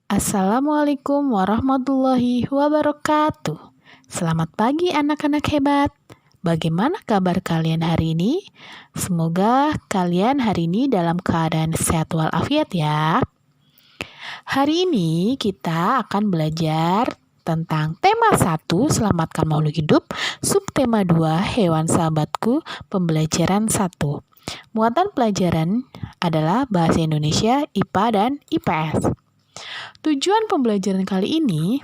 Assalamualaikum warahmatullahi wabarakatuh. Selamat pagi anak-anak hebat. Bagaimana kabar kalian hari ini? Semoga kalian hari ini dalam keadaan sehat walafiat ya. Hari ini kita akan belajar tentang tema 1, selamatkan makhluk hidup, subtema 2, hewan sahabatku, pembelajaran 1. Muatan pelajaran adalah bahasa Indonesia, IPA, dan IPS. Tujuan pembelajaran kali ini,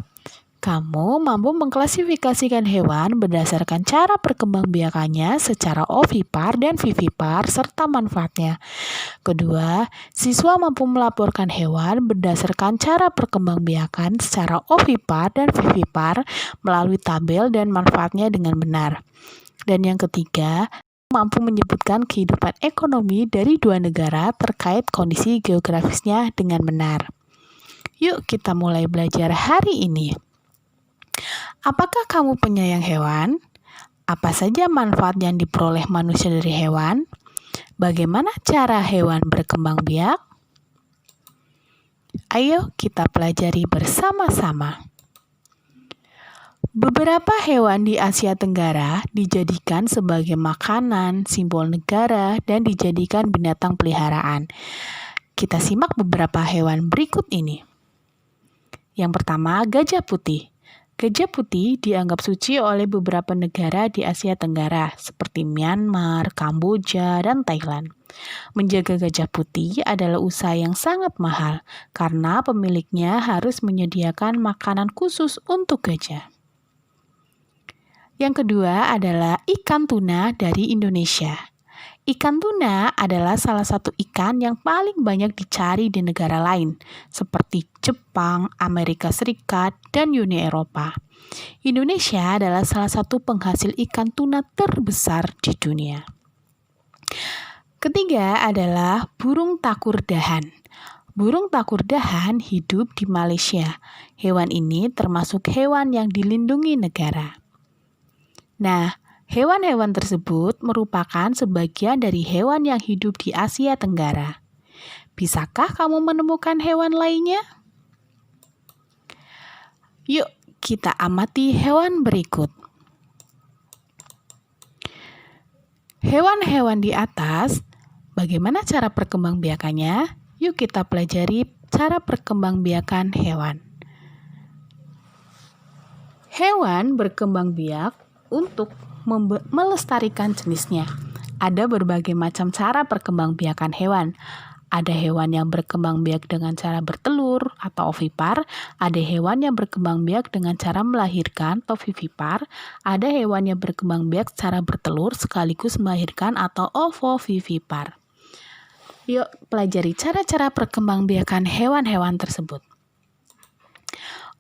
kamu mampu mengklasifikasikan hewan berdasarkan cara perkembangbiakannya secara ovipar dan vivipar serta manfaatnya. Kedua, siswa mampu melaporkan hewan berdasarkan cara perkembangbiakan secara ovipar dan vivipar melalui tabel dan manfaatnya dengan benar. Dan yang ketiga, mampu menyebutkan kehidupan ekonomi dari dua negara terkait kondisi geografisnya dengan benar. Yuk kita mulai belajar hari ini. Apakah kamu penyayang hewan? Apa saja manfaat yang diperoleh manusia dari hewan? Bagaimana cara hewan berkembang biak? Ayo kita pelajari bersama-sama. Beberapa hewan di Asia Tenggara dijadikan sebagai makanan, simbol negara, dan dijadikan binatang peliharaan. Kita simak beberapa hewan berikut ini. Yang pertama, gajah putih. Gajah putih dianggap suci oleh beberapa negara di Asia Tenggara, seperti Myanmar, Kamboja, dan Thailand. Menjaga gajah putih adalah usaha yang sangat mahal, karena pemiliknya harus menyediakan makanan khusus untuk gajah. Yang kedua adalah ikan tuna dari Indonesia. Ikan tuna adalah salah satu ikan yang paling banyak dicari di negara lain, seperti Jepang, Amerika Serikat, dan Uni Eropa. Indonesia adalah salah satu penghasil ikan tuna terbesar di dunia. Ketiga adalah burung takurdahan. Burung takurdahan hidup di Malaysia. Hewan ini termasuk hewan yang dilindungi negara. Nah, hewan-hewan tersebut merupakan sebagian dari hewan yang hidup di Asia Tenggara. Bisakah kamu menemukan hewan lainnya? Yuk, kita amati hewan berikut. Hewan-hewan di atas, bagaimana cara perkembangbiakannya? Yuk kita pelajari cara perkembangbiakan hewan. Hewan berkembang biak untuk melestarikan jenisnya. Ada berbagai macam cara perkembangbiakan hewan. Ada hewan yang berkembang biak dengan cara bertelur atau ovipar, ada hewan yang berkembang biak dengan cara melahirkan atau vivipar, ada hewan yang berkembang biak secara bertelur sekaligus melahirkan atau ovovivipar. Yuk pelajari cara-cara perkembangbiakan hewan-hewan tersebut.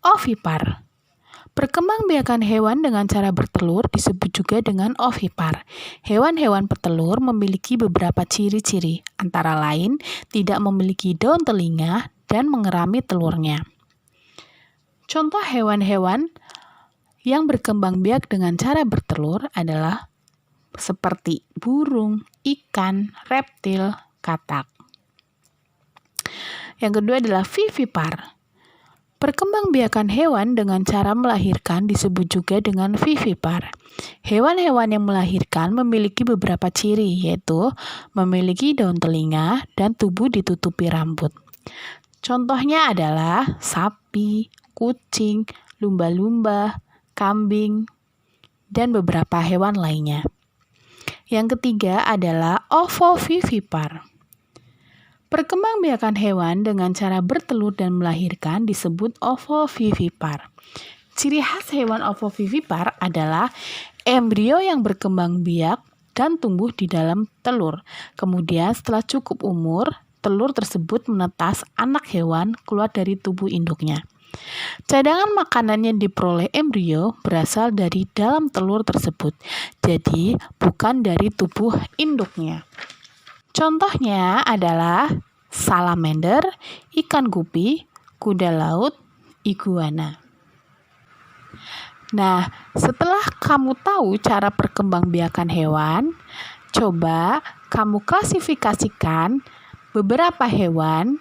Ovipar. Perkembangbiakan hewan dengan cara bertelur disebut juga dengan ovipar. Hewan-hewan petelur memiliki beberapa ciri-ciri, antara lain tidak memiliki daun telinga dan mengerami telurnya. Contoh hewan-hewan yang berkembang biak dengan cara bertelur adalah seperti burung, ikan, reptil, katak. Yang kedua adalah vivipar. Perkembangbiakan hewan dengan cara melahirkan disebut juga dengan vivipar. Hewan-hewan yang melahirkan memiliki beberapa ciri, yaitu memiliki daun telinga dan tubuh ditutupi rambut. Contohnya adalah sapi, kucing, lumba-lumba, kambing, dan beberapa hewan lainnya. Yang ketiga adalah ovovivipar. Perkembangbiakan hewan dengan cara bertelur dan melahirkan disebut ovovivipar. Ciri khas hewan ovovivipar adalah embrio yang berkembang biak dan tumbuh di dalam telur. Kemudian setelah cukup umur, telur tersebut menetas anak hewan keluar dari tubuh induknya. Cadangan makanan yang diperoleh embrio berasal dari dalam telur tersebut, jadi bukan dari tubuh induknya. Contohnya adalah salamander, ikan gupi, kuda laut, iguana. Nah, setelah kamu tahu cara perkembangbiakan hewan, coba kamu klasifikasikan beberapa hewan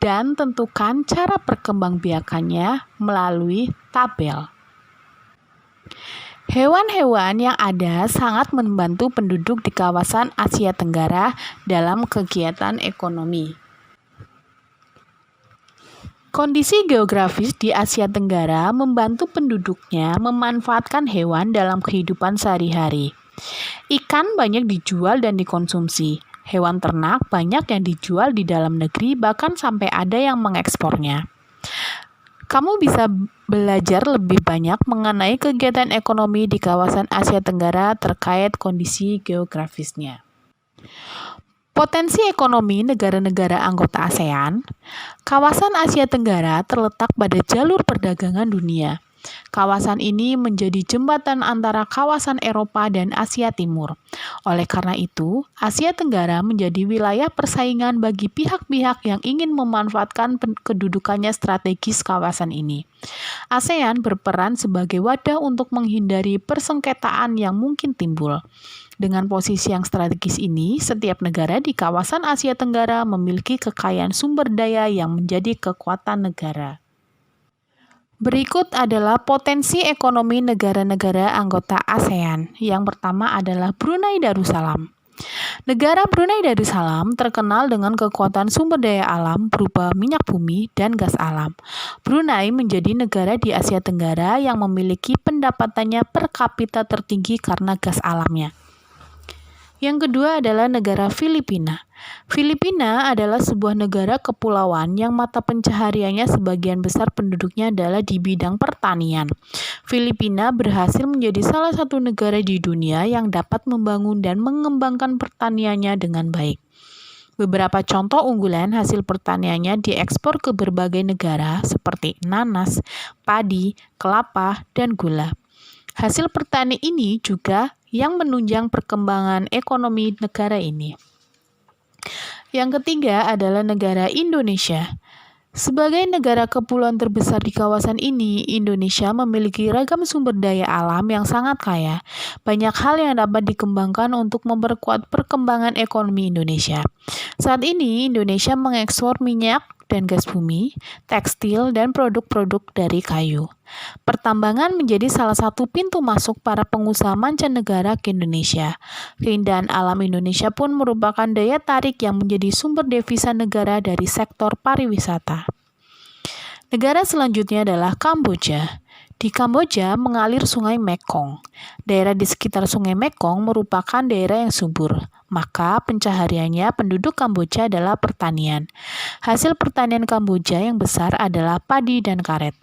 dan tentukan cara perkembangbiakannya melalui tabel. Hewan-hewan yang ada sangat membantu penduduk di kawasan Asia Tenggara dalam kegiatan ekonomi. Kondisi geografis di Asia Tenggara membantu penduduknya memanfaatkan hewan dalam kehidupan sehari-hari. Ikan banyak dijual dan dikonsumsi. Hewan ternak banyak yang dijual di dalam negeri, bahkan sampai ada yang mengekspornya. Kamu bisa belajar lebih banyak mengenai kegiatan ekonomi di kawasan Asia Tenggara terkait kondisi geografisnya. Potensi ekonomi negara-negara anggota ASEAN. Kawasan Asia Tenggara terletak pada jalur perdagangan dunia. Kawasan ini menjadi jembatan antara kawasan Eropa dan Asia Timur. Oleh karena itu, Asia Tenggara menjadi wilayah persaingan bagi pihak-pihak yang ingin memanfaatkan kedudukannya strategis kawasan ini. ASEAN berperan sebagai wadah untuk menghindari persengketaan yang mungkin timbul. Dengan posisi yang strategis ini, setiap negara di kawasan Asia Tenggara memiliki kekayaan sumber daya yang menjadi kekuatan negara. Berikut adalah potensi ekonomi negara-negara anggota ASEAN. Yang pertama adalah Brunei Darussalam. Negara Brunei Darussalam terkenal dengan kekuatan sumber daya alam berupa minyak bumi dan gas alam. Brunei menjadi negara di Asia Tenggara yang memiliki pendapatannya per kapita tertinggi karena gas alamnya. Yang kedua adalah negara Filipina. Filipina adalah sebuah negara kepulauan yang mata pencahariannya sebagian besar penduduknya adalah di bidang pertanian. Filipina berhasil menjadi salah satu negara di dunia yang dapat membangun dan mengembangkan pertaniannya dengan baik. Beberapa contoh unggulan hasil pertaniannya diekspor ke berbagai negara seperti nanas, padi, kelapa, dan gula. Hasil pertanian ini juga yang menunjang perkembangan ekonomi negara ini. Yang ketiga adalah negara Indonesia. Sebagai negara kepulauan terbesar di kawasan ini, Indonesia memiliki ragam sumber daya alam yang sangat kaya. Banyak hal yang dapat dikembangkan untuk memperkuat perkembangan ekonomi Indonesia. Saat ini, Indonesia mengekspor minyak dan gas bumi, tekstil, dan produk-produk dari kayu. Pertambangan menjadi salah satu pintu masuk para pengusaha mancanegara ke Indonesia. Keindahan alam Indonesia pun merupakan daya tarik yang menjadi sumber devisa negara dari sektor pariwisata. Negara selanjutnya adalah Kamboja. Di Kamboja mengalir Sungai Mekong. Daerah di sekitar Sungai Mekong merupakan daerah yang subur, maka pencahariannya penduduk Kamboja adalah pertanian. Hasil pertanian Kamboja yang besar adalah padi dan karet.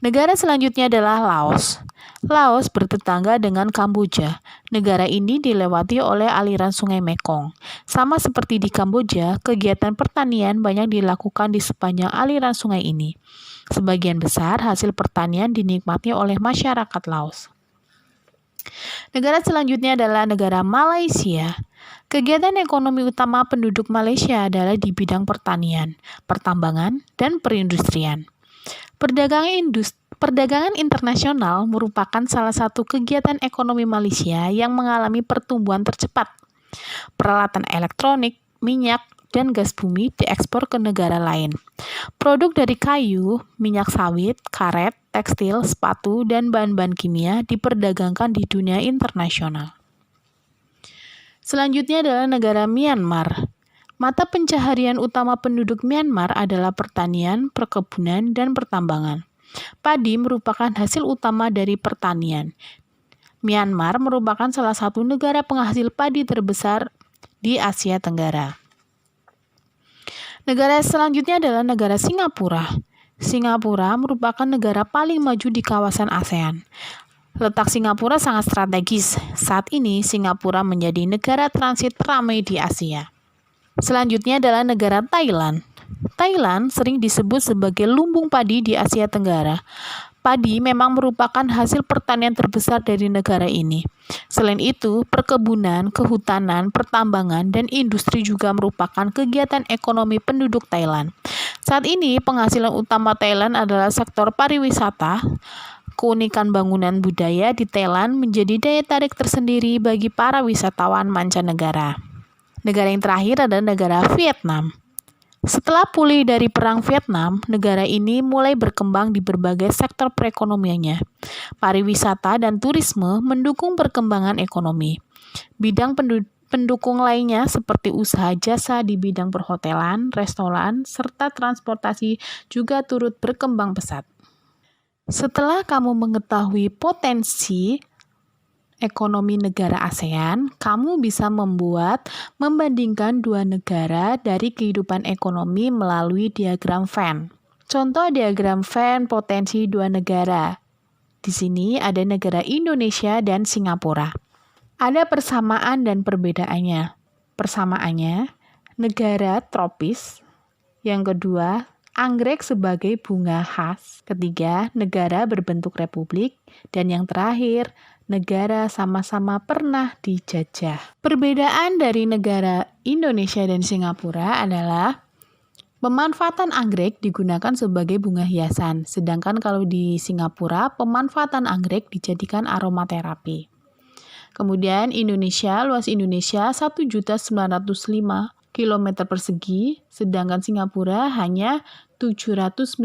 Negara selanjutnya adalah Laos. Laos bertetangga dengan Kamboja. Negara ini dilewati oleh aliran Sungai Mekong. Sama seperti di Kamboja, kegiatan pertanian banyak dilakukan di sepanjang aliran sungai ini. Sebagian besar hasil pertanian dinikmati oleh masyarakat Laos. Negara selanjutnya adalah negara Malaysia. Kegiatan ekonomi utama penduduk Malaysia adalah di bidang pertanian, pertambangan, dan perindustrian. Perdagangan internasional merupakan salah satu kegiatan ekonomi Malaysia yang mengalami pertumbuhan tercepat. Peralatan elektronik, minyak, dan gas bumi diekspor ke negara lain. Produk dari kayu, minyak sawit, karet, tekstil, sepatu, dan bahan-bahan kimia diperdagangkan di dunia internasional. Selanjutnya adalah negara Myanmar. Mata pencaharian utama penduduk Myanmar adalah pertanian, perkebunan, dan pertambangan. Padi merupakan hasil utama dari pertanian. Myanmar merupakan salah satu negara penghasil padi terbesar di Asia Tenggara. Negara selanjutnya adalah negara Singapura. Singapura merupakan negara paling maju di kawasan ASEAN. Letak Singapura sangat strategis. Saat ini, Singapura menjadi negara transit teramai di Asia. Selanjutnya adalah negara Thailand. Thailand sering disebut sebagai lumbung padi di Asia Tenggara. Padi memang merupakan hasil pertanian terbesar dari negara ini. Selain itu, perkebunan, kehutanan, pertambangan, dan industri juga merupakan kegiatan ekonomi penduduk Thailand. Saat ini, penghasilan utama Thailand adalah sektor pariwisata. Keunikan bangunan budaya di Thailand menjadi daya tarik tersendiri bagi para wisatawan mancanegara. Negara yang terakhir adalah negara Vietnam. Setelah pulih dari Perang Vietnam, negara ini mulai berkembang di berbagai sektor perekonomiannya. Pariwisata dan turisme mendukung perkembangan ekonomi. Bidang pendukung lainnya seperti usaha jasa di bidang perhotelan, restoran, serta transportasi juga turut berkembang pesat. Setelah kamu mengetahui potensi ekonomi negara ASEAN, kamu bisa membandingkan dua negara dari kehidupan ekonomi melalui diagram Venn. Contoh diagram Venn potensi dua negara. Di sini ada negara Indonesia dan Singapura. Ada persamaan dan perbedaannya. Persamaannya, negara tropis. Yang kedua, anggrek sebagai bunga khas. Ketiga, negara berbentuk republik. Dan yang terakhir, negara sama-sama pernah dijajah. Perbedaan dari negara Indonesia dan Singapura adalah pemanfaatan anggrek digunakan sebagai bunga hiasan, sedangkan kalau di Singapura, pemanfaatan anggrek dijadikan aromaterapi. Kemudian luas Indonesia 1.905 km persegi, sedangkan Singapura hanya 719,1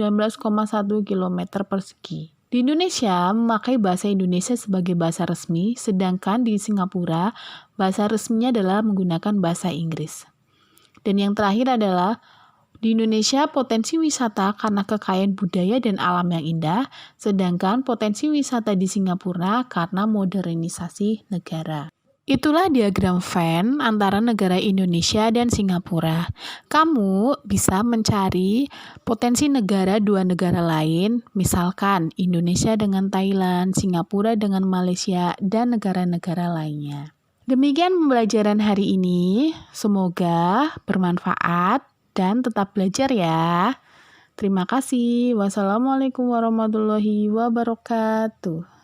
km persegi. Di Indonesia, memakai bahasa Indonesia sebagai bahasa resmi, sedangkan di Singapura, bahasa resminya adalah menggunakan bahasa Inggris. Dan yang terakhir adalah, di Indonesia potensi wisata karena kekayaan budaya dan alam yang indah, sedangkan potensi wisata di Singapura karena modernisasi negara. Itulah diagram Venn antara negara Indonesia dan Singapura. Kamu bisa mencari potensi negara dua negara lain, misalkan Indonesia dengan Thailand, Singapura dengan Malaysia, dan negara-negara lainnya. Demikian pembelajaran hari ini. Semoga bermanfaat dan tetap belajar ya. Terima kasih. Wassalamualaikum warahmatullahi wabarakatuh.